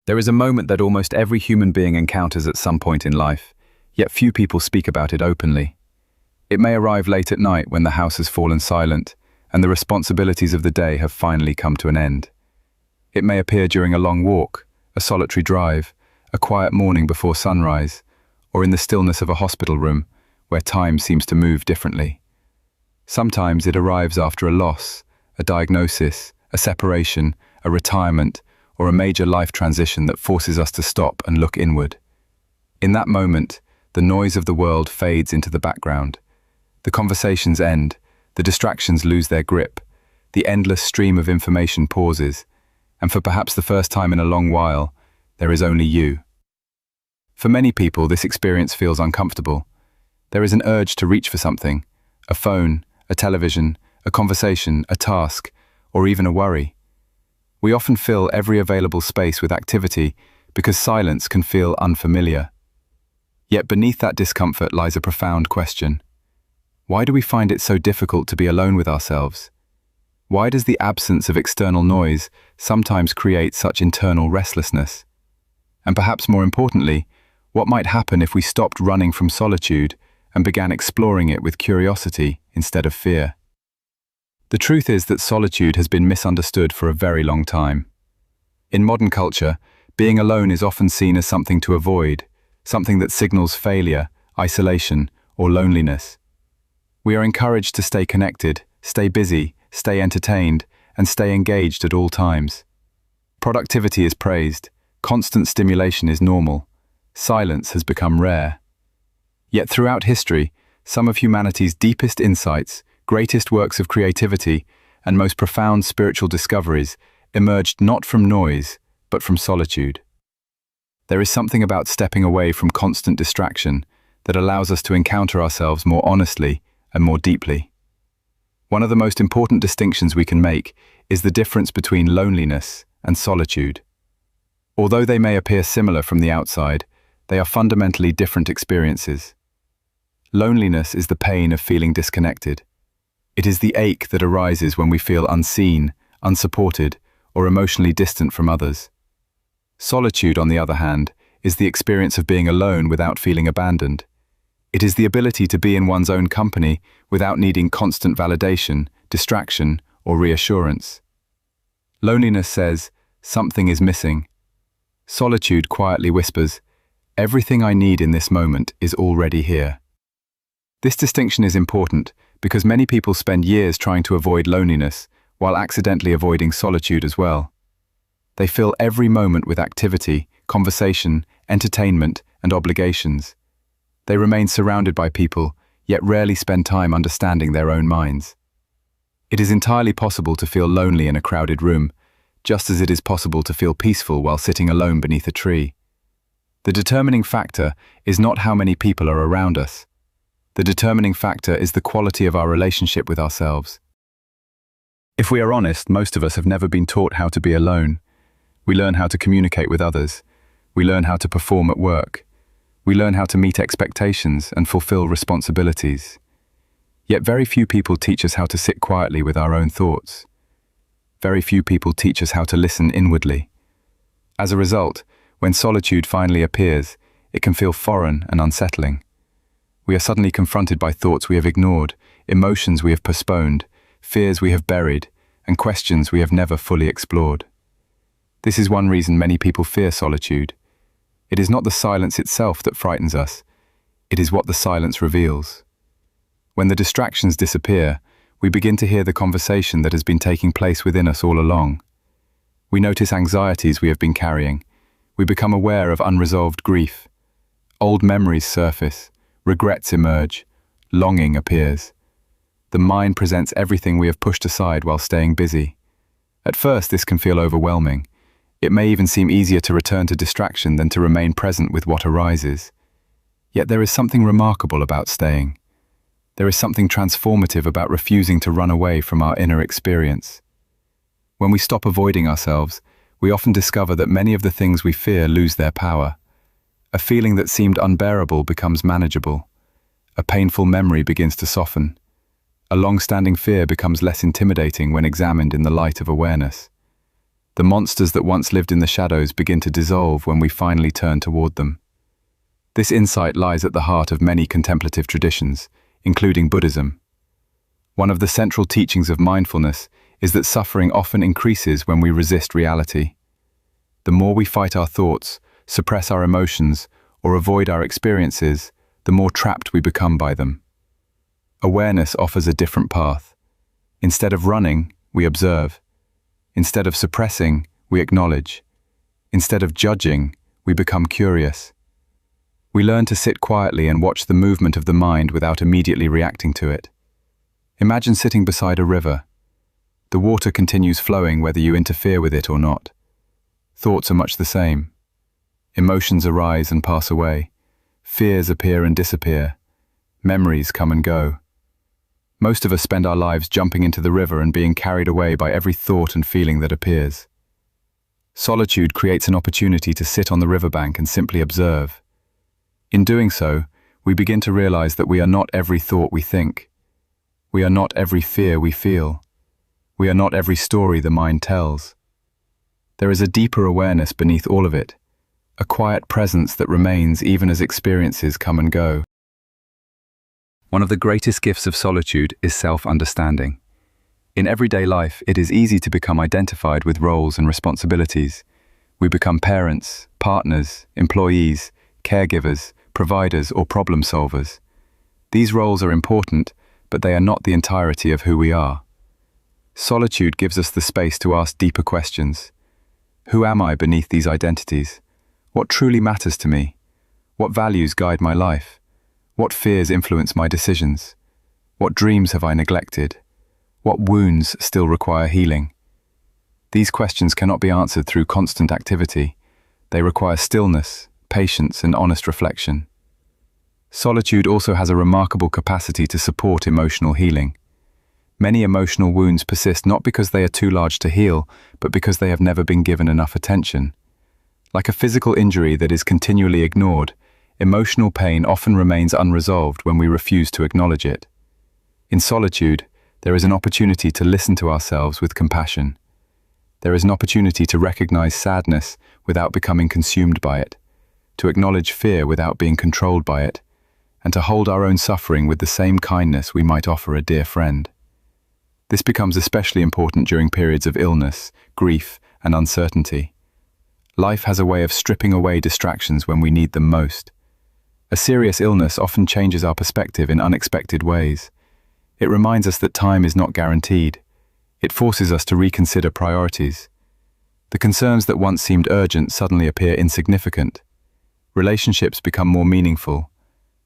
There is a moment that almost every human being encounters at some point in life, yet few people speak about it openly. It may arrive late at night when the house has fallen silent and the responsibilities of the day have finally come to an end. It may appear during a long walk, a solitary drive, a quiet morning before sunrise, or in the stillness of a hospital room where time seems to move differently. Sometimes it arrives after a loss, a diagnosis, a separation, a retirement, or a major life transition that forces us to stop and look inward. In that moment, the noise of the world fades into the background. The conversations end, the distractions lose their grip, the endless stream of information pauses, and for perhaps the first time in a long while, there is only you. For many people, this experience feels uncomfortable. There is an urge to reach for something, a phone, a television, a conversation, a task, or even a worry. We often fill every available space with activity because silence can feel unfamiliar. Yet beneath that discomfort lies a profound question. Why do we find it so difficult to be alone with ourselves? Why does the absence of external noise sometimes create such internal restlessness? And perhaps more importantly, what might happen if we stopped running from solitude and began exploring it with curiosity instead of fear? The truth is that solitude has been misunderstood for a very long time. In modern culture, being alone is often seen as something to avoid, something that signals failure, isolation, or loneliness. We are encouraged to stay connected, stay busy, stay entertained, and stay engaged at all times. Productivity is praised, constant stimulation is normal, silence has become rare. Yet throughout history, some of humanity's deepest insights, greatest works of creativity, and most profound spiritual discoveries emerged not from noise, but from solitude. There is something about stepping away from constant distraction that allows us to encounter ourselves more honestly and more deeply. One of the most important distinctions we can make is the difference between loneliness and solitude. Although they may appear similar from the outside, they are fundamentally different experiences. Loneliness is the pain of feeling disconnected. It is the ache that arises when we feel unseen, unsupported, or emotionally distant from others. Solitude, on the other hand, is the experience of being alone without feeling abandoned. It is the ability to be in one's own company without needing constant validation, distraction, or reassurance. Loneliness says, "Something is missing." Solitude quietly whispers, "Everything I need in this moment is already here." This distinction is important because many people spend years trying to avoid loneliness while accidentally avoiding solitude as well. They fill every moment with activity, conversation, entertainment, and obligations. They remain surrounded by people, yet rarely spend time understanding their own minds. It is entirely possible to feel lonely in a crowded room, just as it is possible to feel peaceful while sitting alone beneath a tree. The determining factor is not how many people are around us. The determining factor is the quality of our relationship with ourselves. If we are honest, most of us have never been taught how to be alone. We learn how to communicate with others. We learn how to perform at work. We learn how to meet expectations and fulfill responsibilities. Yet very few people teach us how to sit quietly with our own thoughts. Very few people teach us how to listen inwardly. As a result, when solitude finally appears, it can feel foreign and unsettling. We are suddenly confronted by thoughts we have ignored, emotions we have postponed, fears we have buried, and questions we have never fully explored. This is one reason many people fear solitude. It is not the silence itself that frightens us. It is what the silence reveals. When the distractions disappear, we begin to hear the conversation that has been taking place within us all along. We notice anxieties we have been carrying. We become aware of unresolved grief. Old memories surface. Regrets emerge, longing appears. The mind presents everything we have pushed aside while staying busy. At first, this can feel overwhelming. It may even seem easier to return to distraction than to remain present with what arises. Yet there is something remarkable about staying. There is something transformative about refusing to run away from our inner experience. When we stop avoiding ourselves, we often discover that many of the things we fear lose their power. A feeling that seemed unbearable becomes manageable. A painful memory begins to soften. A long-standing fear becomes less intimidating when examined in the light of awareness. The monsters that once lived in the shadows begin to dissolve when we finally turn toward them. This insight lies at the heart of many contemplative traditions, including Buddhism. One of the central teachings of mindfulness is that suffering often increases when we resist reality. The more we fight our thoughts, suppress our emotions, or avoid our experiences, the more trapped we become by them. Awareness offers a different path. Instead of running, we observe. Instead of suppressing, we acknowledge. Instead of judging, we become curious. We learn to sit quietly and watch the movement of the mind without immediately reacting to it. Imagine sitting beside a river. The water continues flowing whether you interfere with it or not. Thoughts are much the same. Emotions arise and pass away. Fears appear and disappear. Memories come and go. Most of us spend our lives jumping into the river and being carried away by every thought and feeling that appears. Solitude creates an opportunity to sit on the riverbank and simply observe. In doing so, we begin to realize that we are not every thought we think. We are not every fear we feel. We are not every story the mind tells. There is a deeper awareness beneath all of it, a quiet presence that remains even as experiences come and go. One of the greatest gifts of solitude is self-understanding. In everyday life, it is easy to become identified with roles and responsibilities. We become parents, partners, employees, caregivers, providers, or problem solvers. These roles are important, but they are not the entirety of who we are. Solitude gives us the space to ask deeper questions. Who am I beneath these identities? What truly matters to me? What values guide my life? What fears influence my decisions? What dreams have I neglected? What wounds still require healing? These questions cannot be answered through constant activity. They require stillness, patience, and honest reflection. Solitude also has a remarkable capacity to support emotional healing. Many emotional wounds persist not because they are too large to heal, but because they have never been given enough attention. Like a physical injury that is continually ignored, emotional pain often remains unresolved when we refuse to acknowledge it. In solitude, there is an opportunity to listen to ourselves with compassion. There is an opportunity to recognize sadness without becoming consumed by it, to acknowledge fear without being controlled by it, and to hold our own suffering with the same kindness we might offer a dear friend. This becomes especially important during periods of illness, grief, and uncertainty. Life has a way of stripping away distractions when we need them most. A serious illness often changes our perspective in unexpected ways. It reminds us that time is not guaranteed. It forces us to reconsider priorities. The concerns that once seemed urgent suddenly appear insignificant. Relationships become more meaningful.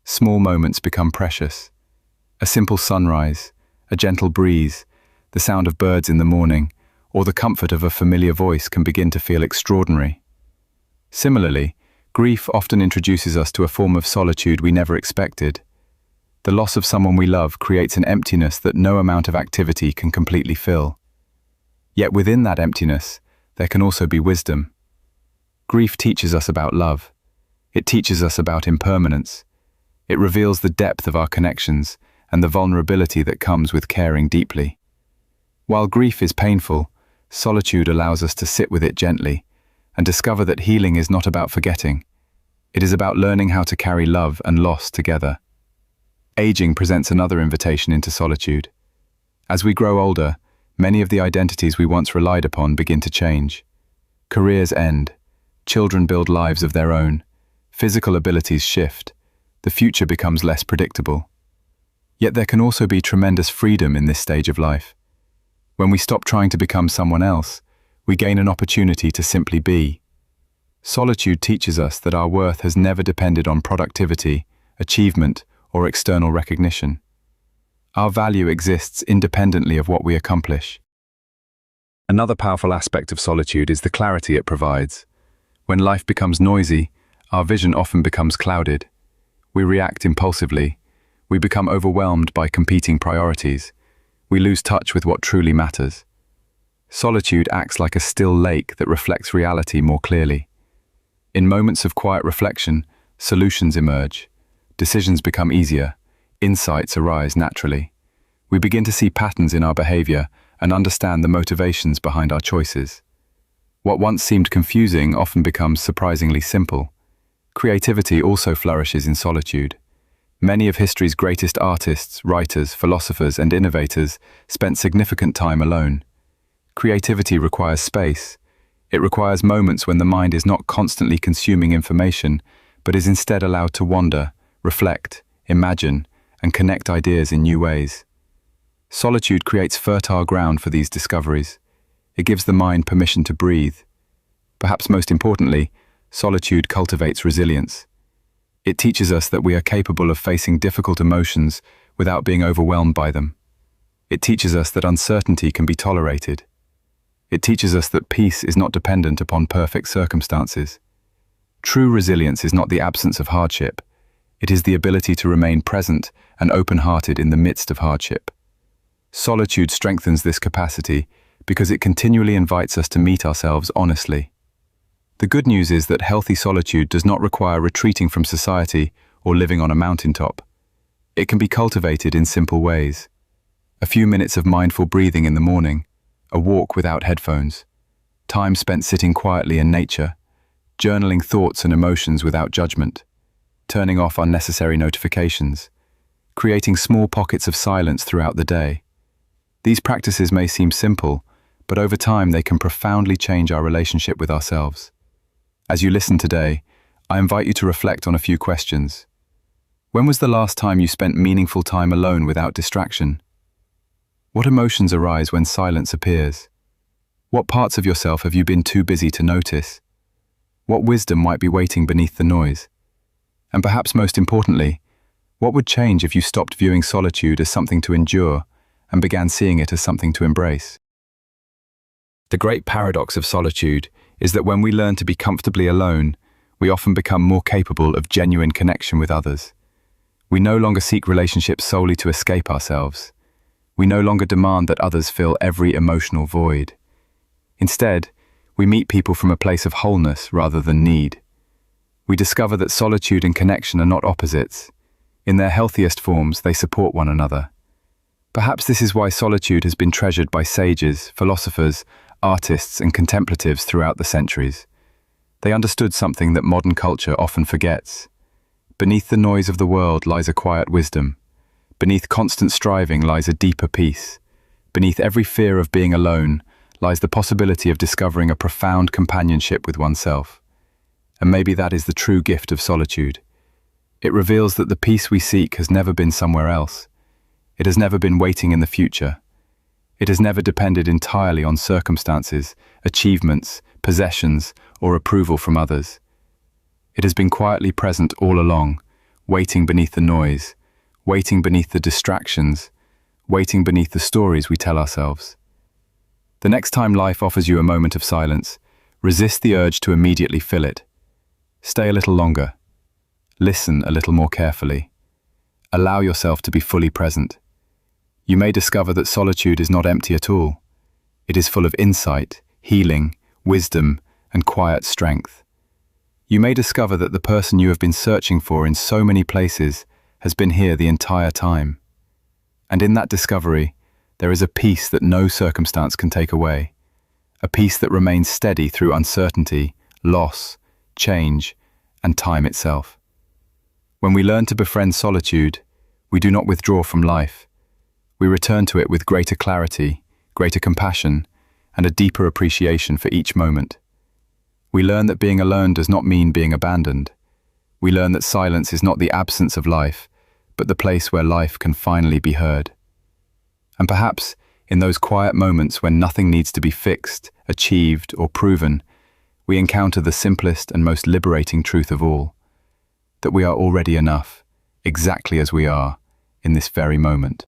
Small moments become precious. A simple sunrise, a gentle breeze, the sound of birds in the morning, or the comfort of a familiar voice can begin to feel extraordinary. Similarly, grief often introduces us to a form of solitude we never expected. The loss of someone we love creates an emptiness that no amount of activity can completely fill. Yet within that emptiness, there can also be wisdom. Grief teaches us about love. It teaches us about impermanence. It reveals the depth of our connections and the vulnerability that comes with caring deeply. While grief is painful, solitude allows us to sit with it gently and discover that healing is not about forgetting. It is about learning how to carry love and loss together. Aging presents another invitation into solitude. As we grow older, many of the identities we once relied upon begin to change. Careers end. Children build lives of their own. Physical abilities shift. The future becomes less predictable. Yet there can also be tremendous freedom in this stage of life. When we stop trying to become someone else, we gain an opportunity to simply be. Solitude teaches us that our worth has never depended on productivity, achievement, or external recognition. Our value exists independently of what we accomplish. Another powerful aspect of solitude is the clarity it provides. When life becomes noisy, our vision often becomes clouded. We react impulsively. We become overwhelmed by competing priorities. We lose touch with what truly matters. Solitude acts like a still lake that reflects reality more clearly. In moments of quiet reflection, solutions emerge. Decisions become easier. Insights arise naturally. We begin to see patterns in our behavior and understand the motivations behind our choices. What once seemed confusing often becomes surprisingly simple. Creativity also flourishes in solitude. Many of history's greatest artists, writers, philosophers, and innovators spent significant time alone. Creativity requires space. It requires moments when the mind is not constantly consuming information, but is instead allowed to wander, reflect, imagine, and connect ideas in new ways. Solitude creates fertile ground for these discoveries. It gives the mind permission to breathe. Perhaps most importantly, solitude cultivates resilience. It teaches us that we are capable of facing difficult emotions without being overwhelmed by them. It teaches us that uncertainty can be tolerated. It teaches us that peace is not dependent upon perfect circumstances. True resilience is not the absence of hardship. It is the ability to remain present and open-hearted in the midst of hardship. Solitude strengthens this capacity because it continually invites us to meet ourselves honestly. The good news is that healthy solitude does not require retreating from society or living on a mountaintop. It can be cultivated in simple ways. A few minutes of mindful breathing in the morning, a walk without headphones, time spent sitting quietly in nature, journaling thoughts and emotions without judgment, turning off unnecessary notifications, creating small pockets of silence throughout the day. These practices may seem simple, but over time they can profoundly change our relationship with ourselves. As you listen today, I invite you to reflect on a few questions. When was the last time you spent meaningful time alone without distraction? What emotions arise when silence appears? What parts of yourself have you been too busy to notice? What wisdom might be waiting beneath the noise? And perhaps most importantly, what would change if you stopped viewing solitude as something to endure and began seeing it as something to embrace? The great paradox of solitude is that when we learn to be comfortably alone, we often become more capable of genuine connection with others. We no longer seek relationships solely to escape ourselves. We no longer demand that others fill every emotional void. Instead, we meet people from a place of wholeness rather than need. We discover that solitude and connection are not opposites. In their healthiest forms, they support one another. Perhaps this is why solitude has been treasured by sages, philosophers, artists, and contemplatives throughout the centuries. They understood something that modern culture often forgets. Beneath the noise of the world lies a quiet wisdom. Beneath constant striving lies a deeper peace. Beneath every fear of being alone lies the possibility of discovering a profound companionship with oneself. And maybe that is the true gift of solitude. It reveals that the peace we seek has never been somewhere else. It has never been waiting in the future. It has never depended entirely on circumstances, achievements, possessions, or approval from others. It has been quietly present all along, waiting beneath the noise, waiting beneath the distractions, waiting beneath the stories we tell ourselves. The next time life offers you a moment of silence, resist the urge to immediately fill it. Stay a little longer. Listen a little more carefully. Allow yourself to be fully present. You may discover that solitude is not empty at all. It is full of insight, healing, wisdom, and quiet strength. You may discover that the person you have been searching for in so many places has been here the entire time. And in that discovery, there is a peace that no circumstance can take away, a peace that remains steady through uncertainty, loss, change, and time itself. When we learn to befriend solitude, we do not withdraw from life. We return to it with greater clarity, greater compassion, and a deeper appreciation for each moment. We learn that being alone does not mean being abandoned. We learn that silence is not the absence of life, but the place where life can finally be heard. And perhaps, in those quiet moments when nothing needs to be fixed, achieved, or proven, we encounter the simplest and most liberating truth of all, that we are already enough, exactly as we are, in this very moment.